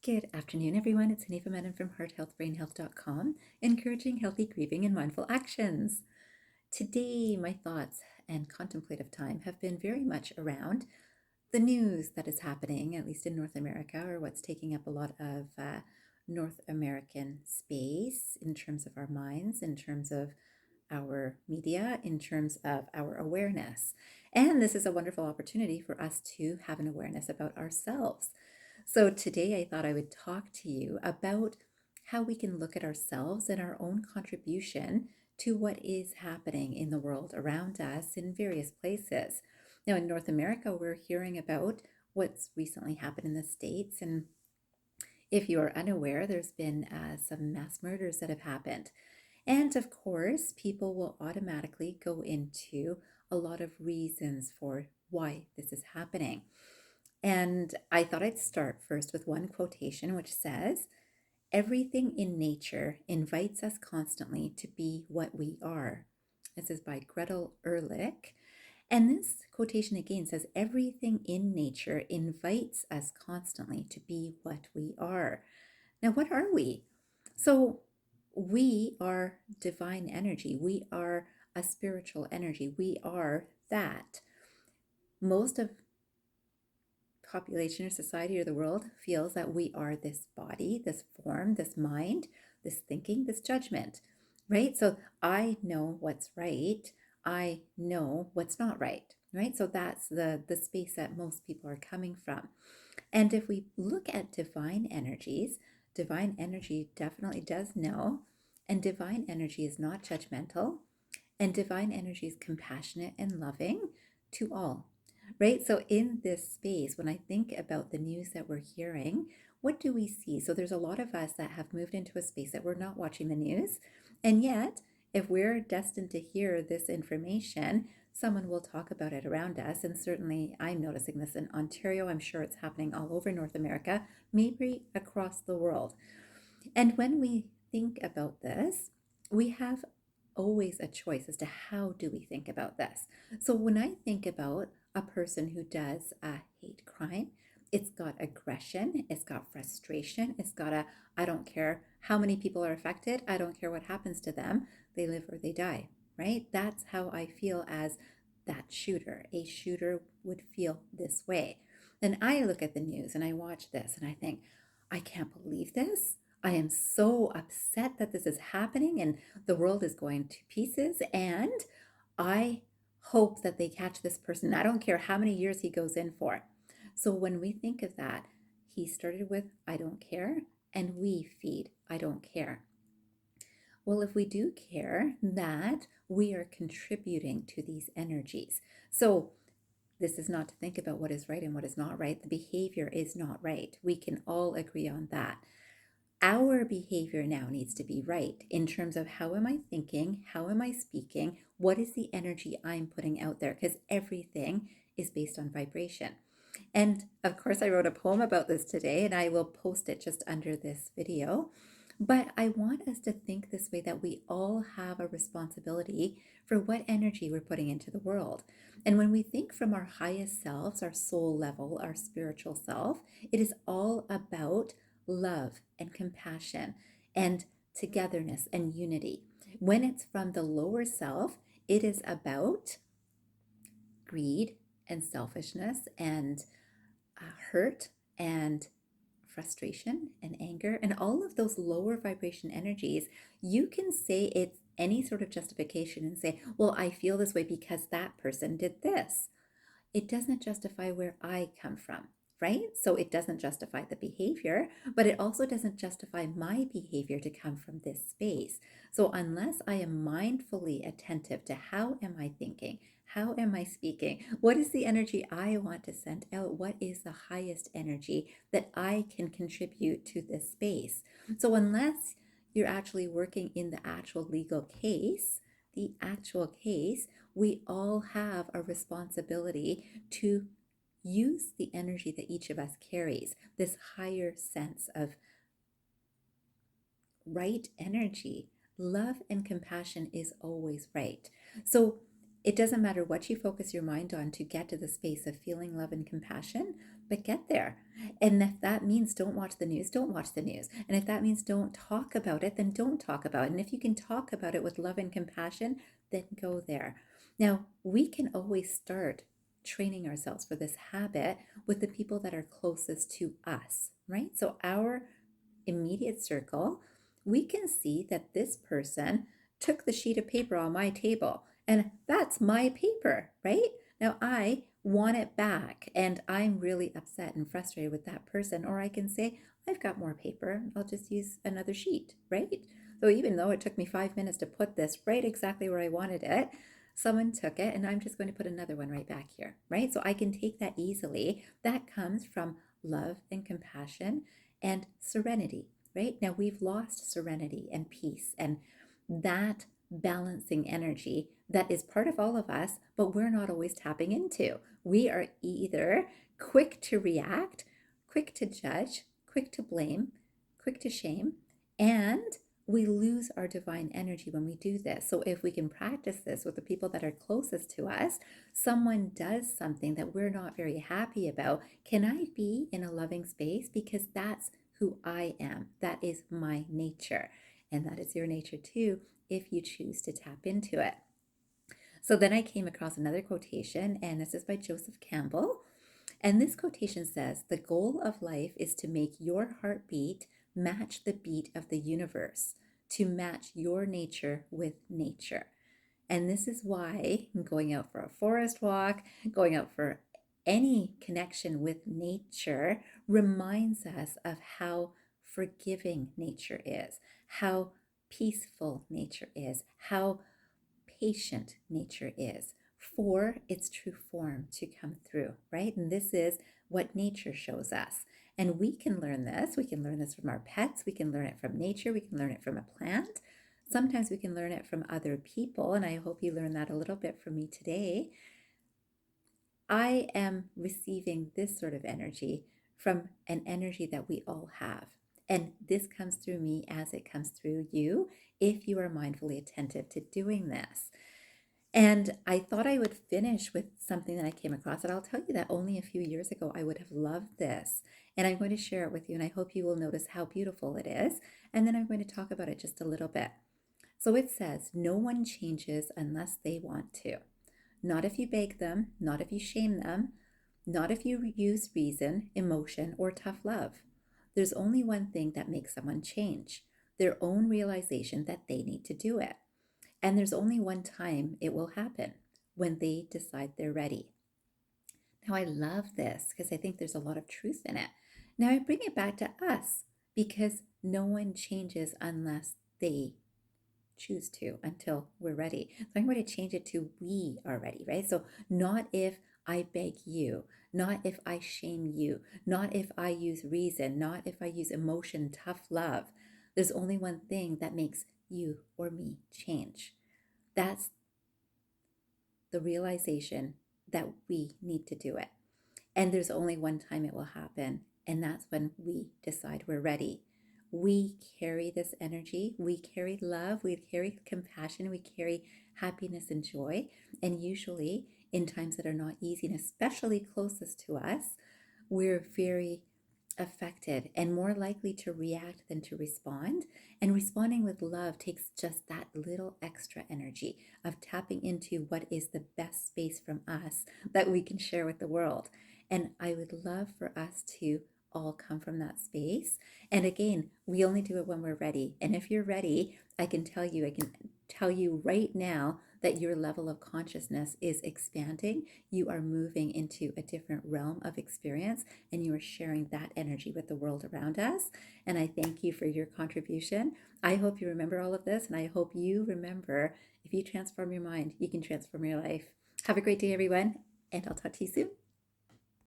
Good afternoon, everyone. It's Hanifa Menen from hearthealthbrainhealth.com, encouraging healthy grieving and mindful actions. Today, my thoughts and contemplative time have been very much around the news that is happening, at least in North America, or what's taking up a lot of North American space in terms of our minds, in terms of our media, in terms of our awareness. And this is a wonderful opportunity for us to have an awareness about ourselves. So today I thought I would talk to you about how we can look at ourselves and our own contribution to what is happening in the world around us in various places. Now, in North America, we're hearing about what's recently happened in the States. And if you are unaware, there's been some mass murders that have happened. And of course, people will automatically go into a lot of reasons for why this is happening. And I thought I'd start first with one quotation which says, "Everything in nature invites us constantly to be what we are." This is by Gretel Ehrlich. And this quotation again says, "Everything in nature invites us constantly to be what we are." Now, what are we? So, we are divine energy. We are a spiritual energy. We are that. Most of population or society or the world feels that we are this body, this form, this mind, this thinking, this judgment, right? So I know what's right. I know what's not right, right? So that's the space that most people are coming from. And if we look at divine energy definitely does know, and divine energy is not judgmental, and divine energy is compassionate and loving to all, right? So, in this space, when I think about the news that we're hearing, what do we see? So, there's a lot of us that have moved into a space that we're not watching the news. And yet, if we're destined to hear this information, someone will talk about it around us. And certainly, I'm noticing this in Ontario. I'm sure it's happening all over North America, maybe across the world. And when we think about this, we have always a choice as to how do we think about this. So when I think about a person who does a hate crime, it's got aggression, it's got frustration, it's got a I don't care how many people are affected, I don't care what happens to them, they live or they die, right? That's how I feel as that shooter. A shooter would feel this way. Then I look at the news and I watch this and I think, I can't believe this. I am so upset that this is happening and the world is going to pieces. And I hope that they catch this person. I don't care how many years he goes in for. So when we think of that, he started with, I don't care, and we feed, I don't care. Well, if we do care, that we are contributing to these energies. So this is not to think about what is right and what is not right. The behavior is not right. We can all agree on that. Our behavior now needs to be right in terms of how am I thinking? How am I speaking? What is the energy I'm putting out there? Because everything is based on vibration. And of course, I wrote a poem about this today, and I will post it just under this video. But I want us to think this way that we all have a responsibility for what energy we're putting into the world. And when we think from our highest selves, our soul level, our spiritual self, it is all about love and compassion and togetherness and unity. When it's from the lower self, it is about greed and selfishness and hurt and frustration and anger and all of those lower vibration energies. You can say it's any sort of justification and say, well, I feel this way because that person did this. It doesn't justify where I come from, right? So it doesn't justify the behavior, but it also doesn't justify my behavior to come from this space. So unless I am mindfully attentive to how am I thinking, how am I speaking, what is the energy I want to send out, what is the highest energy that I can contribute to this space. So unless you're actually working in the actual legal case, we all have a responsibility to use the energy that each of us carries, this higher sense of right energy. Love and compassion is always right. So it doesn't matter what you focus your mind on to get to the space of feeling love and compassion. but get there. And if that means don't watch the news, don't watch the news. And if that means don't talk about it, then don't talk about it. And if you can talk about it with love and compassion, then go there. Now, we can always start training ourselves for this habit with the people that are closest to us, right? So, our immediate circle, we can see that this person took the sheet of paper on my table, and that's my paper, right? Now I want it back, and I'm really upset and frustrated with that person. Or I can say, I've got more paper, I'll just use another sheet, right? So even though it took me 5 minutes to put this right exactly where I wanted it, someone took it, and I'm just going to put another one right back here, right? So I can take that easily. That comes from love and compassion and serenity, right? Now we've lost serenity and peace and that balancing energy that is part of all of us, but we're not always tapping into. We are either quick to react, quick to judge, quick to blame, quick to shame, and we lose our divine energy when we do this. So if we can practice this with the people that are closest to us, someone does something that we're not very happy about, can I be in a loving space? Because that's who I am. That is my nature. And that is your nature too, if you choose to tap into it. So then I came across another quotation, and this is by Joseph Campbell. And this quotation says, "The goal of life is to make your heartbeat match the beat of the universe, to match your nature with nature." And this is why going out for a forest walk, going out for any connection with nature reminds us of how forgiving nature is, how peaceful nature is, how patient nature is for its true form to come through, right? And this is what nature shows us. And we can learn this. We can learn this from our pets. We can learn it from nature. We can learn it from a plant. Sometimes we can learn it from other people. And I hope you learned that a little bit from me today. I am receiving this sort of energy from an energy that we all have. And this comes through me as it comes through you if you are mindfully attentive to doing this. And I thought I would finish with something that I came across. And I'll tell you that only a few years ago, I would have loved this. And I'm going to share it with you. And I hope you will notice how beautiful it is. And then I'm going to talk about it just a little bit. So it says, "No one changes unless they want to. Not if you beg them, not if you shame them, not if you use reason, emotion, or tough love. There's only one thing that makes someone change: their own realization that they need to do it. And there's only one time it will happen: when they decide they're ready." Now, I love this because I think there's a lot of truth in it. Now, I bring it back to us because no one changes unless they choose to, until we're ready. So I'm going to change it to we are ready, right? So not if I beg you, not if I shame you, not if I use reason, not if I use emotion, tough love. There's only one thing that makes you or me change. That's the realization that we need to do it. And there's only one time it will happen, and that's when we decide we're ready. We carry this energy, we carry love, we carry compassion, we carry happiness and joy. And usually, in times that are not easy, and especially closest to us, we're very affected and more likely to react than to respond. And responding with love takes just that little extra energy of tapping into what is the best space from us that we can share with the world. And I would love for us to all come from that space. And again, we only do it when we're ready. And if you're ready, I can tell you right now that your level of consciousness is expanding. You are moving into a different realm of experience, and you are sharing that energy with the world around us. And I thank you for your contribution. I hope you remember all of this, and I hope you remember, if you transform your mind, you can transform your life. Have a great day, everyone, and I'll talk to you soon.